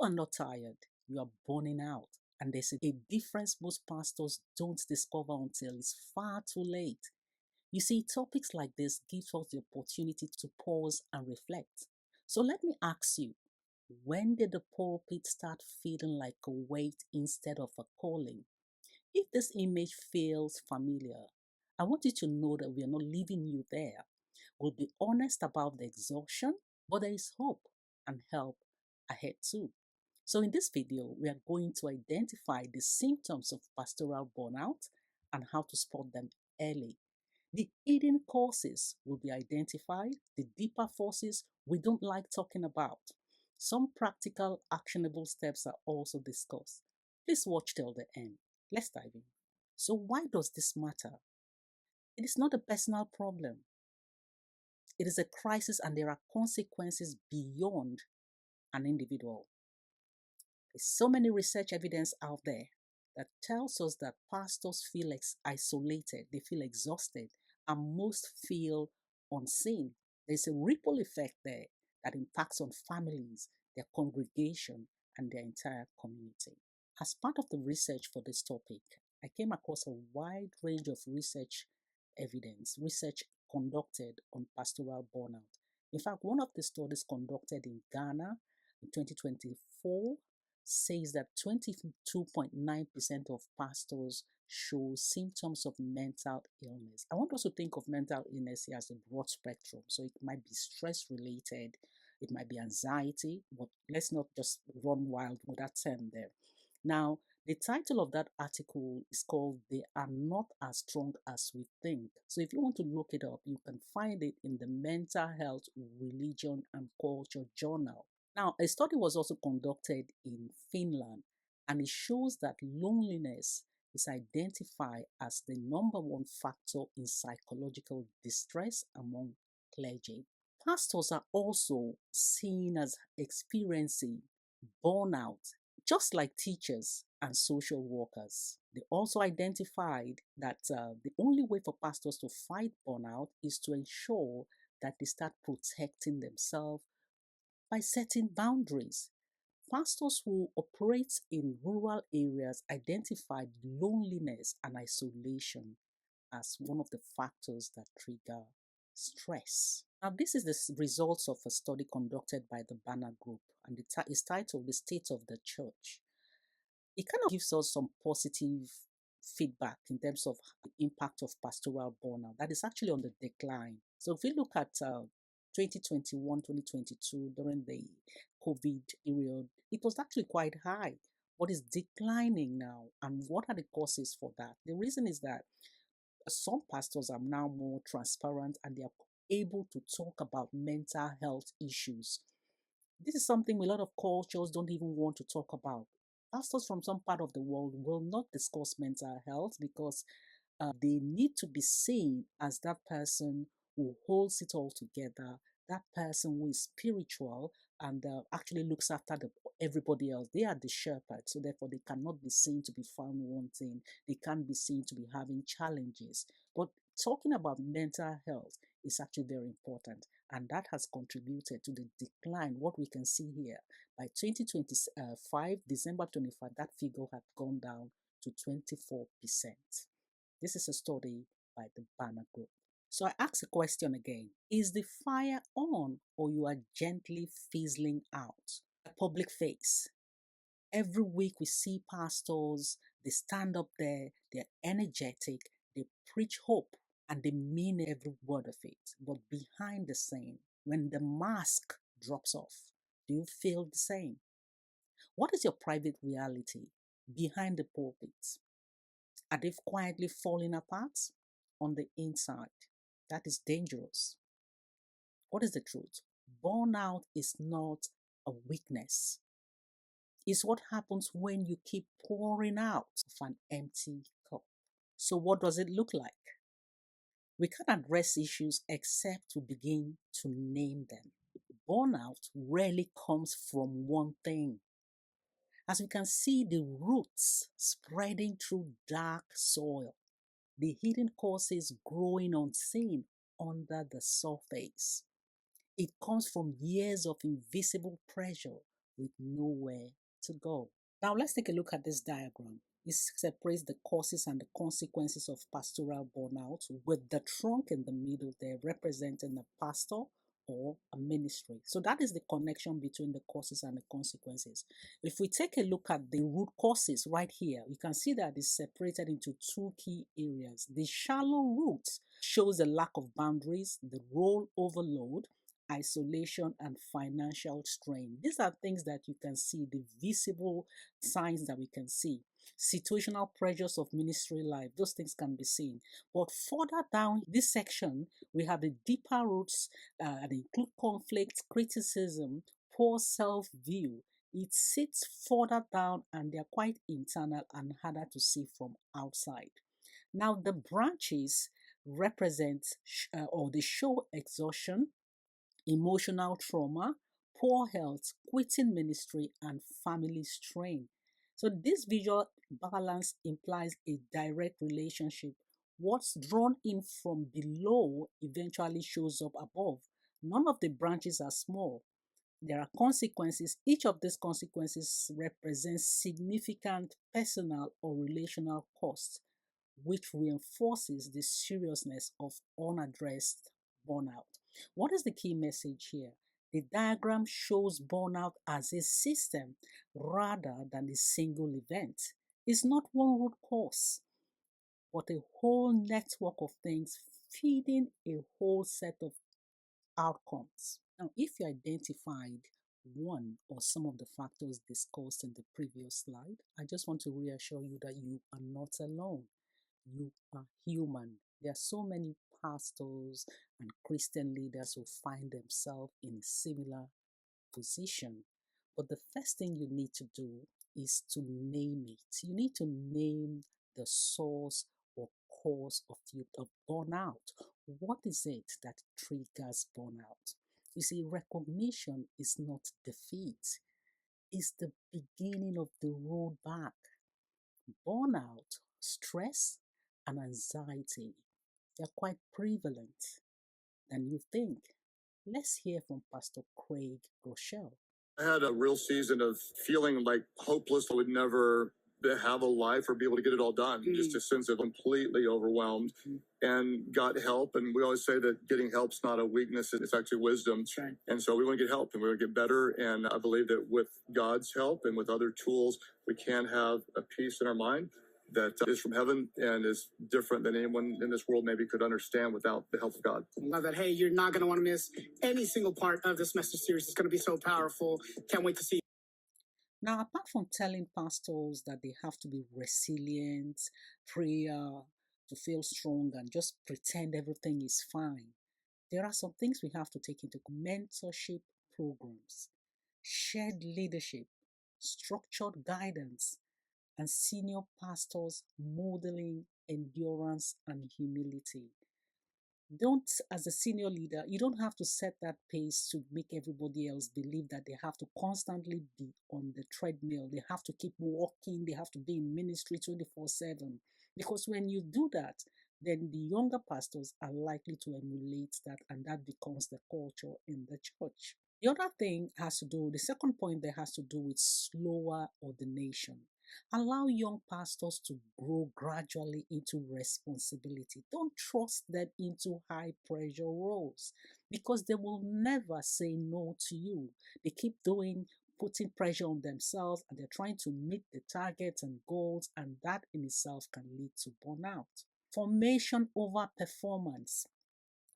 are not tired, you are burning out. And there's a difference most pastors don't discover until it's far too late. You see, topics like this give us the opportunity to pause and reflect. So let me ask you, when did the pulpit start feeling like a weight instead of a calling? If this image feels familiar, I want you to know that we are not leaving you there. We'll be honest about the exhaustion, but there is hope and help ahead too. So in this video, we are going to identify the symptoms of pastoral burnout and how to spot them early. The hidden causes will be identified, the deeper forces we don't like talking about. Some practical, actionable steps are also discussed. Please watch till the end. Let's dive in. So, why does this matter? It is not a personal problem, it is a crisis, and there are consequences beyond an individual. There's so many research evidence out there that tells us that pastors feel isolated, they feel exhausted, and most feel unseen. There's a ripple effect there that impacts on families, their congregation, and their entire community. As part of the research for this topic, I came across a wide range of research conducted on pastoral burnout. In fact, one of the studies conducted in Ghana in 2024 says that 22.9% of pastors show symptoms of mental illness. I want us to think of mental illness here as a broad spectrum. So it might be stress related, it might be anxiety, but let's not just run wild with that term there. Now, the title of that article is called "They Are Not As Strong As We Think." So if you want to look it up, you can find it in the Mental Health, Religion and Culture Journal. Now, a study was also conducted in Finland, and it shows that loneliness is identified as the number one factor in psychological distress among clergy. Pastors are also seen as experiencing burnout, just like teachers and social workers. They also identified that the only way for pastors to fight burnout is to ensure that they start protecting themselves by setting boundaries. Pastors who operate in rural areas identified loneliness and isolation as one of the factors that trigger stress. Now, this is the results of a study conducted by the Banner Group, and it's titled "The State of the Church." It kind of gives us some positive feedback in terms of the impact of pastoral burnout that is actually on the decline. So if we look at 2021, 2022, during the COVID period, it was actually quite high, but it's declining now. And what are the causes for that? The reason is that some pastors are now more transparent and they are able to talk about mental health issues. This is something a lot of cultures don't even want to talk about. Pastors from some part of the world will not discuss mental health because they need to be seen as that person who holds it all together, that person who is spiritual and actually looks after everybody else. They are the shepherd, so therefore they cannot be seen to be found wanting. They can't be seen to be having challenges. But talking about mental health is actually very important, and that has contributed to the decline. What we can see here, by 2025, December 25, that figure had gone down to 24%. This is a study by the Banner Group. So I ask the question again: is the fire on, or you are gently fizzling out? A public face. Every week we see pastors, they stand up there, they're energetic, they preach hope, and they mean every word of it. But behind the scene, when the mask drops off, do you feel the same? What is your private reality behind the pulpit? Are they quietly falling apart on the inside? That is dangerous. What is the truth? Burnout is not a weakness. It's what happens when you keep pouring out of an empty cup. So, what does it look like? We can't address issues except to begin to name them. Burnout rarely comes from one thing. As we can see, the roots spreading through dark soil, the hidden causes growing unseen under the surface. It comes from years of invisible pressure with nowhere to go. Now let's take a look at this diagram. It separates the causes and the consequences of pastoral burnout, with the trunk in the middle there representing a pastor or a ministry. So that is the connection between the causes and the consequences. If we take a look at the root causes right here, you can see that it's separated into two key areas. The shallow roots shows the lack of boundaries, the role overload, isolation, and financial strain. These are things that you can see, the visible signs that we can see. Situational pressures of ministry life, those things can be seen. But further down this section, we have the deeper roots and include conflict, criticism, poor self-view. It sits further down and they're quite internal and harder to see from outside. Now, the branches represent or they show exhaustion, emotional trauma, poor health, quitting ministry, and family strain. So, this visual balance implies a direct relationship. What's drawn in from below eventually shows up above. None of the branches are small. There are consequences. Each of these consequences represents significant personal or relational costs, which reinforces the seriousness of unaddressed burnout. What is the key message here? The diagram shows burnout as a system rather than a single event. It's not one root cause, but a whole network of things feeding a whole set of outcomes. Now, if you identified one or some of the factors discussed in the previous slide, I just want to reassure you that you are not alone. You are human. There are so many pastors and Christian leaders who find themselves in a similar position. But the first thing you need to do is to name it. You need to name the source or cause of burnout. What is it that triggers burnout? You see, recognition is not defeat. It's the beginning of the road back. Burnout, stress, and anxiety, they're quite prevalent than you think. Let's hear from Pastor Craig Groeschel. I had a real season of feeling like hopeless. I would never have a life or be able to get it all done. Just a sense of completely overwhelmed and got help. And we always say that getting help's not a weakness, it's actually wisdom. Right. And so we want to get help and we want to get better. And I believe that with God's help and with other tools, we can have a peace in our mind that is from heaven and is different than anyone in this world maybe could understand without the help of God. I love that. Hey, you're not going to want to miss any single part of this message series. It's going to be so powerful. Can't wait to see. Now, apart from telling pastors that they have to be resilient, prayer, to feel strong and just pretend everything is fine, there are some things we have to take into mentorship programs, shared leadership, structured guidance, and senior pastors modeling endurance and humility. Don't, as a senior leader, you don't have to set that pace to make everybody else believe that they have to constantly be on the treadmill. They have to keep walking. They have to be in ministry 24/7. Because when you do that, then the younger pastors are likely to emulate that, and that becomes the culture in the church. The other thing has to do, the second point there has to do with slower ordination. Allow young pastors to grow gradually into responsibility. Don't trust them into high pressure roles because they will never say no to you. They keep putting pressure on themselves and they're trying to meet the targets and goals, and that in itself can lead to burnout. Formation over performance.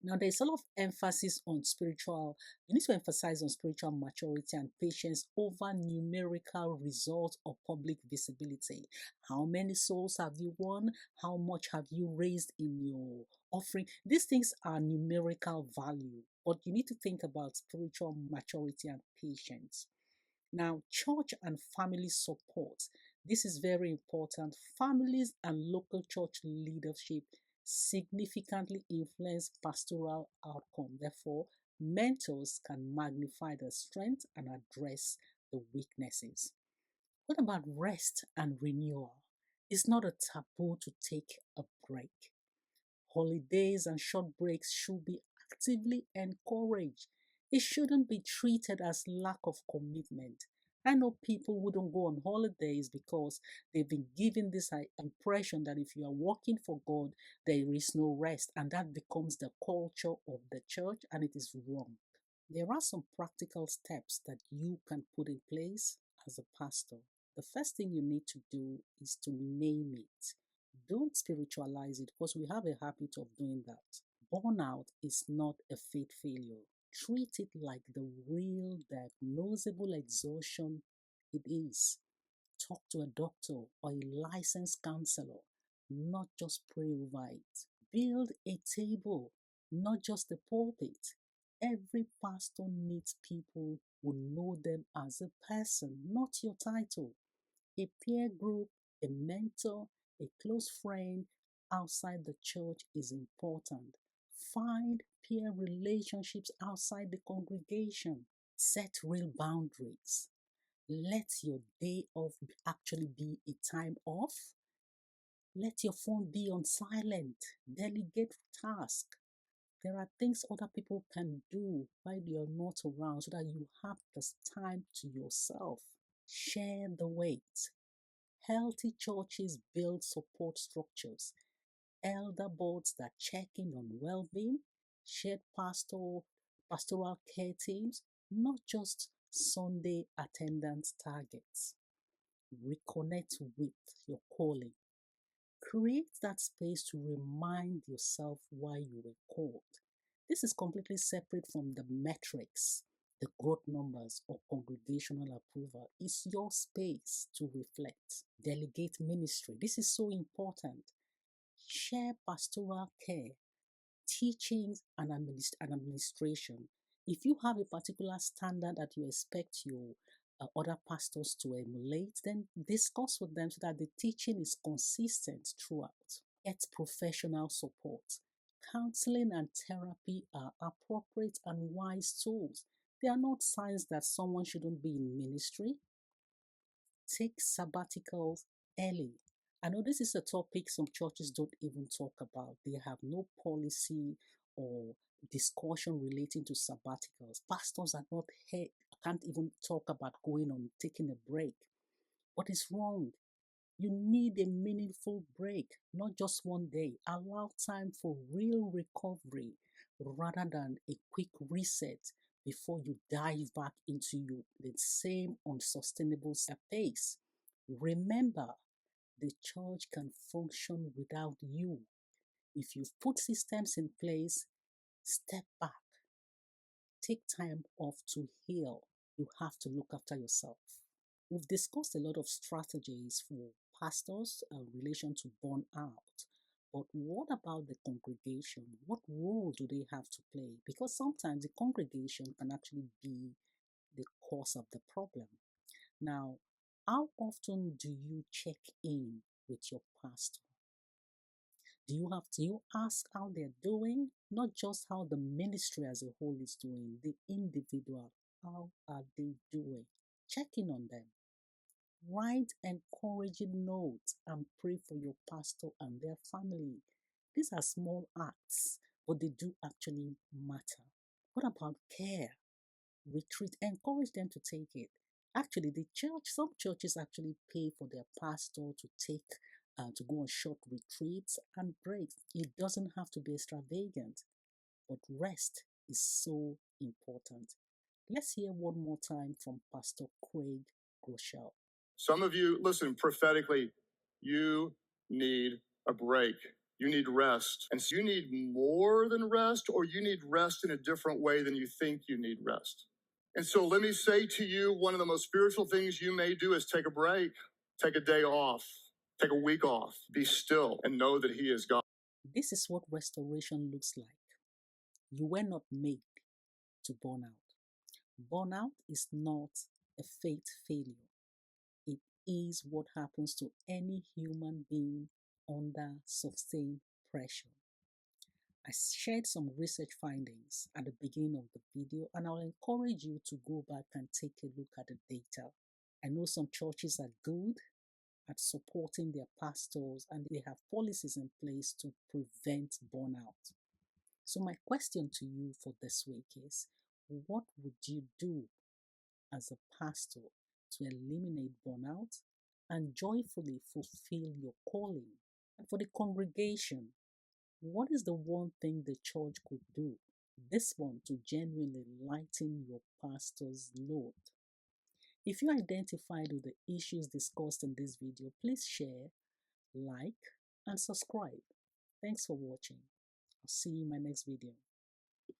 Now, there's a lot of emphasis on you need to emphasize on spiritual maturity and patience over numerical results or public visibility. How many souls have you won? How much have you raised in your offering? These things are numerical value, but you need to think about spiritual maturity and patience. Now, church and family support. This is very important. Families and local church leadership significantly influence pastoral outcome. Therefore, mentors can magnify the strength and address the weaknesses. What about rest and renewal? It's not a taboo to take a break. Holidays and short breaks should be actively encouraged. It shouldn't be treated as lack of commitment. I know people who don't go on holidays because they've been given this impression that if you are working for God, there is no rest, and that becomes the culture of the church, and it is wrong. There are some practical steps that you can put in place as a pastor. The first thing you need to do is to name it. Don't spiritualize it, because we have a habit of doing that. Burnout is not a faith failure. Treat it like the real diagnosable exhaustion it is. Talk to a doctor or a licensed counselor, not just pray over it. Build a table, not just a pulpit. Every pastor needs people who know them as a person, not your title. A peer group, a mentor, a close friend outside the church is important. Find peer relationships outside the congregation. Set real boundaries. Let your day off actually be a time off. Let your phone be on silent. Delegate tasks. There are things other people can do while you're not around so that you have this time to yourself. Share the weight. Healthy churches build support structures, elder boards that check in on well-being, shared pastoral care teams, not just Sunday attendance targets. Reconnect with your calling. Create that space to remind yourself why you were called. This is completely separate from the metrics, the growth numbers, or congregational approval. It's your space to reflect. Delegate ministry. This is so important. Share pastoral care, teachings, and administration. If you have a particular standard that you expect your other pastors to emulate, then discuss with them so that the teaching is consistent throughout. Get professional support. Counseling and therapy are appropriate and wise tools. They are not signs that someone shouldn't be in ministry. Take sabbaticals early. I know this is a topic some churches don't even talk about. They have no policy or discussion relating to sabbaticals. Pastors are not here, can't even talk about going on taking a break. What is wrong? You need a meaningful break, not just one day. Allow time for real recovery rather than a quick reset before you dive back into the same unsustainable pace. Remember, the church can function without you. If you've put systems in place, step back. Take time off to heal. You have to look after yourself. We've discussed a lot of strategies for pastors in relation to burnout. But what about the congregation? What role do they have to play? Because sometimes the congregation can actually be the cause of the problem. Now, how often do you check in with your pastor? Do you ask how they're doing? Not just how the ministry as a whole is doing, the individual. How are they doing? Check in on them. Write encouraging notes and pray for your pastor and their family. These are small acts, but they do actually matter. What about care? Retreat, encourage them to take it. Actually, some churches actually pay for their pastor to to go on short retreats and breaks. It doesn't have to be extravagant, but rest is so important. Let's hear one more time from Pastor Craig Groeschel. Some of you, listen, prophetically, you need a break. You need rest. And so you need more than rest, or you need rest in a different way than you think you need rest. And so let me say to you, one of the most spiritual things you may do is take a break, take a day off, take a week off, be still, and know that He is God. This is what restoration looks like. You were not made to burn out. Burnout is not a faith failure. It is what happens to any human being under sustained pressure. I shared some research findings at the beginning of the video, and I'll encourage you to go back and take a look at the data. I know some churches are good at supporting their pastors and they have policies in place to prevent burnout. So my question to you for this week is, what would you do as a pastor to eliminate burnout and joyfully fulfill your calling? And for the congregation, what is the one thing the church could do this one to genuinely lighten your pastor's load? If you identified with the issues discussed in this video, please share, like, and subscribe. Thanks for watching. I'll see you in my next video.